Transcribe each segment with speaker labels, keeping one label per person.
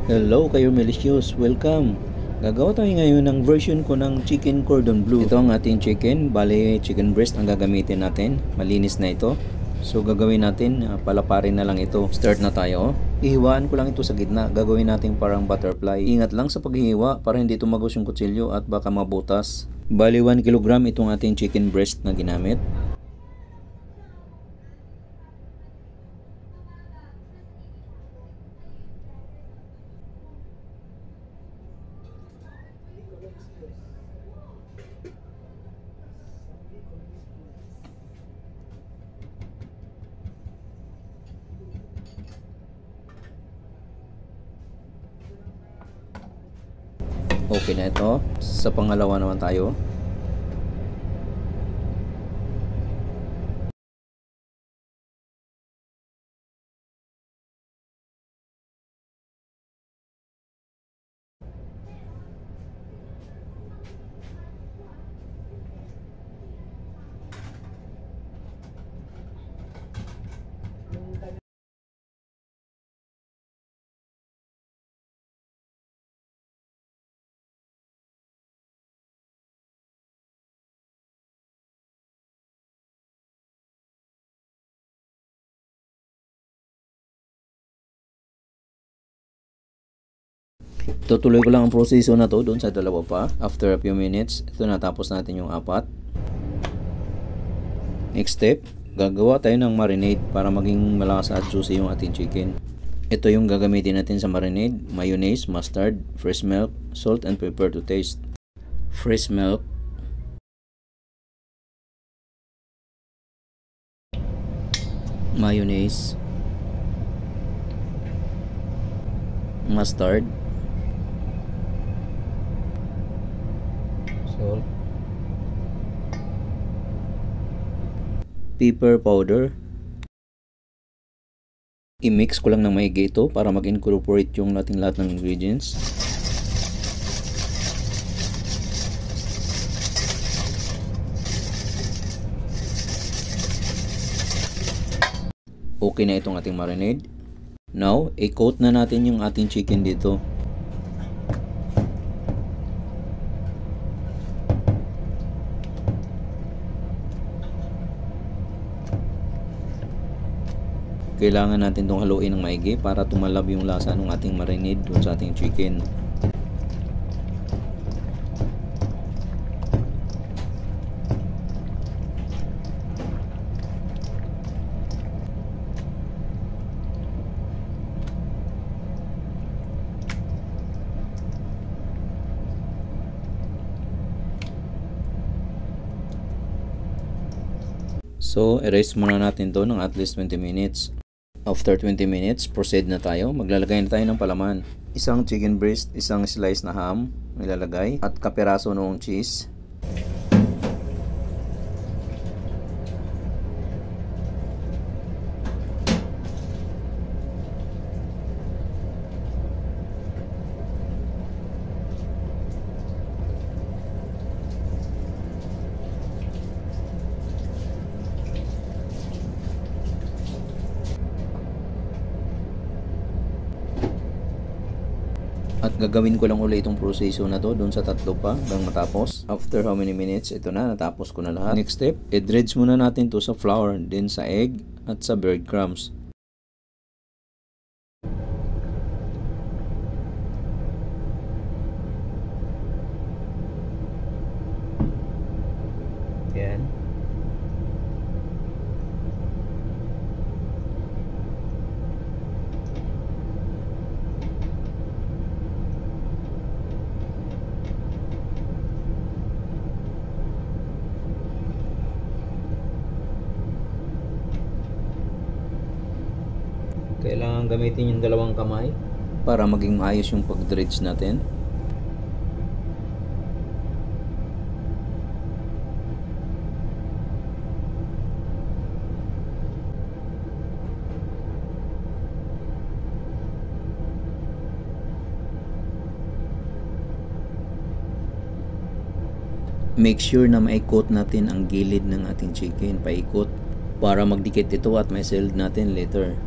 Speaker 1: Hello kayo Melicious, welcome! Gagawa tayo ngayon ng version ko ng chicken cordon bleu. Ito ang ating chicken, bali chicken breast ang gagamitin natin. Malinis na ito. So gagawin natin, palaparin na lang ito. Start na tayo. Ihiwaan ko lang ito sa gitna. Gagawin natin parang butterfly. Ingat lang sa paghihiwa para hindi tumagos yung kutsilyo at baka mabutas. Bali 1 kg itong ating chicken breast na ginamit. Okay na ito. Sa pangalawa naman tayo. Tutuloy ko lang ang proseso na to doon sa dalawa pa. After a few minutes, ito natapos natin yung apat. Next step, gagawa tayo ng marinade para maging malakas at juicy yung ating chicken. Ito yung gagamitin natin sa marinade: mayonnaise, mustard, fresh milk, salt and pepper to taste. Fresh milk, mayonnaise, mustard, salt, pepper powder. I-mix ko lang ng maigi ito para mag-incorporate yung lahat ng ingredients. Okay na itong ating marinade. Now, i-coat na natin yung ating chicken dito. Kailangan natin itong haluin ng maigi para tumalab yung lasa ng ating marinade dun sa ating chicken. So, erase muna natin to ng at least 20 minutes. After 20 minutes, proceed na tayo. Maglalagay na tayo ng palaman. Isang chicken breast, isang slice na ham, ilalagay, at kapiraso noong cheese. At gagawin ko lang ulit itong proseso na to doon sa tatlo pa hanggang matapos. After how many minutes, ito na, natapos ko na lahat. Next step, i-dredge muna natin to sa flour, then sa egg at sa breadcrumbs. Yan. Kailangan gamitin yung dalawang kamay para maging maayos yung pag-dredge natin. Make sure na maikot natin ang gilid ng ating chicken, paikot, para magdikit ito at may sealed natin later.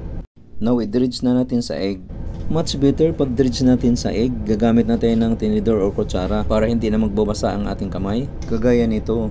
Speaker 1: Now, i-dredge na natin sa egg. Much better pag dredge natin sa egg, gagamit natin ng tinidor or kutsara para hindi na magbabasa ang ating kamay. Kagaya nito.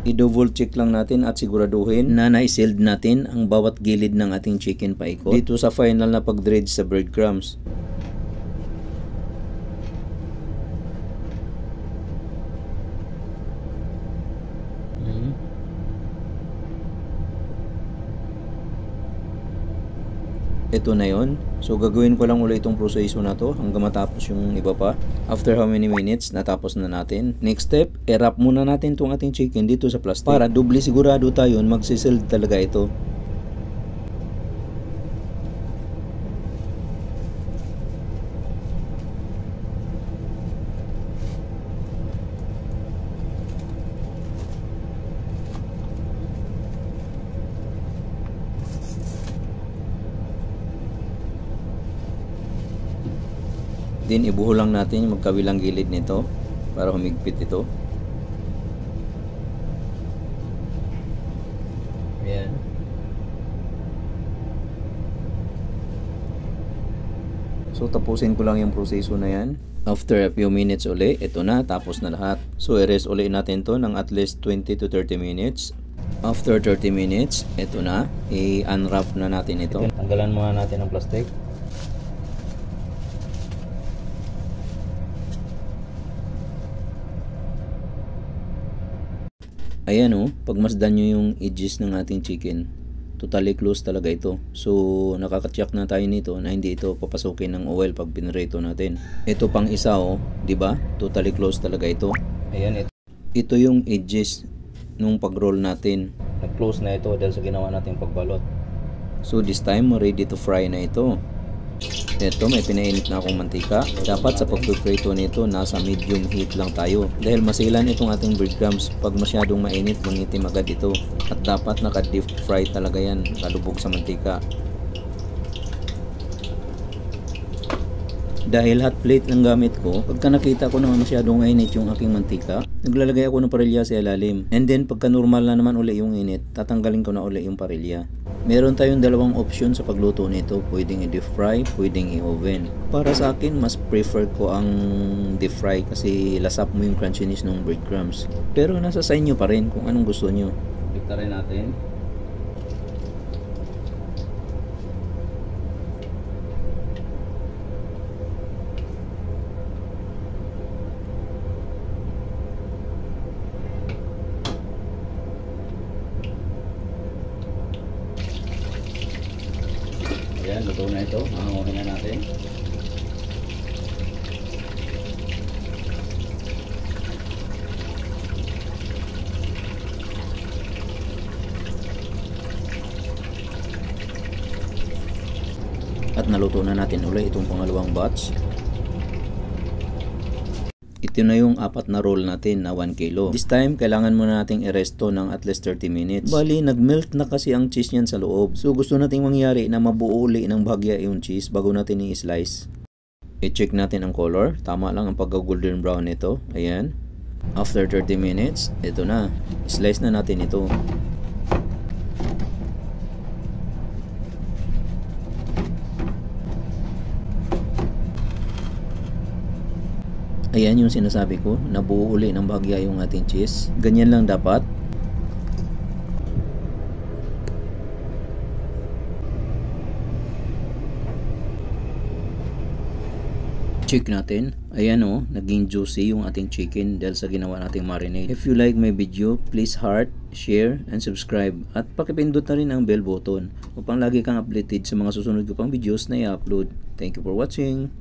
Speaker 1: I-double check lang natin at siguraduhin na na-sealed natin ang bawat gilid ng ating chicken paikot dito sa final na pag-dredge sa breadcrumbs. Ito na yon. So gagawin ko lang ulit itong proseso na to hanggang matapos yung iba pa. After how many minutes, natapos na natin. Next step, i-wrap muna natin itong ating chicken dito sa plastic para doble sigurado tayo magsisealed talaga ito. Then ibuhol lang natin yung magkabilang gilid nito para humigpit ito. Ayan. So tapusin ko lang yung proseso na yan. After a few minutes uli, ito na, tapos na lahat. So i-rest uli natin to ng at least 20 to 30 minutes. After 30 minutes, ito na, i-unwrap na natin ito. Tanggalan muna natin ang plastic. Ayan o, pagmasdan nyo yung edges ng ating chicken, totally close talaga ito. So nakaka-check na tayo nito na hindi ito papasukin ng oil pag pinrito natin. Ito pang isa o, di ba? Totally close talaga ito. Ayan ito. Ito yung edges nung pag-roll natin. Nag-close na ito dahil sa ginawa nating pagbalot. So this time ready to fry na ito. Ito, may pinainit na akong mantika. Dapat sa pagpiprito nito, nasa medium heat lang tayo. Dahil masilan itong ating breadcrumbs. Pag masyadong mainit, mangitim agad ito. At dapat naka-deep fry talaga yan, kalubog sa mantika. Dahil hot plate lang gamit ko, pagka nakita ko naman masyadong mainit yung aking mantika, naglalagay ako ng parilya sa ilalim. And then, pagka normal na naman uli yung init, tatanggalin ko na uli yung parilya. Meron tayong dalawang option sa pagluto nito. Pwedeng i-deep fry, pwedeng i-oven. Para sa akin, mas prefer ko ang deep fry kasi lasap mo yung crunchiness ng breadcrumbs. Pero nasa sa inyo pa rin kung anong gusto nyo. Bigta rin natin. Ayan, luto na ito. Hanguhin na natin. At naluto na natin ulit itong pangalawang batch. Ito na yung apat na roll natin na 1 kilo. This time, kailangan muna nating i-resto ng at least 30 minutes. Bali, nag-melt na kasi ang cheese niyan sa loob. So, gusto nating mangyari na mabuo uli ng bahagya yung cheese bago natin i-slice. I-check natin ang color. Tama lang ang pagka-golden brown nito. Ayan. After 30 minutes, ito na. I-slice na natin ito. Ayan yung sinasabi ko, nabuo uli ng bahagya yung ating cheese. Ganyan lang dapat. Check natin. Ayan o, naging juicy yung ating chicken dahil sa ginawa nating marinade. If you like my video, please heart, share, and subscribe. At pakipindot na rin ang bell button upang lagi kang updated sa mga susunod ko pang videos na i-upload. Thank you for watching.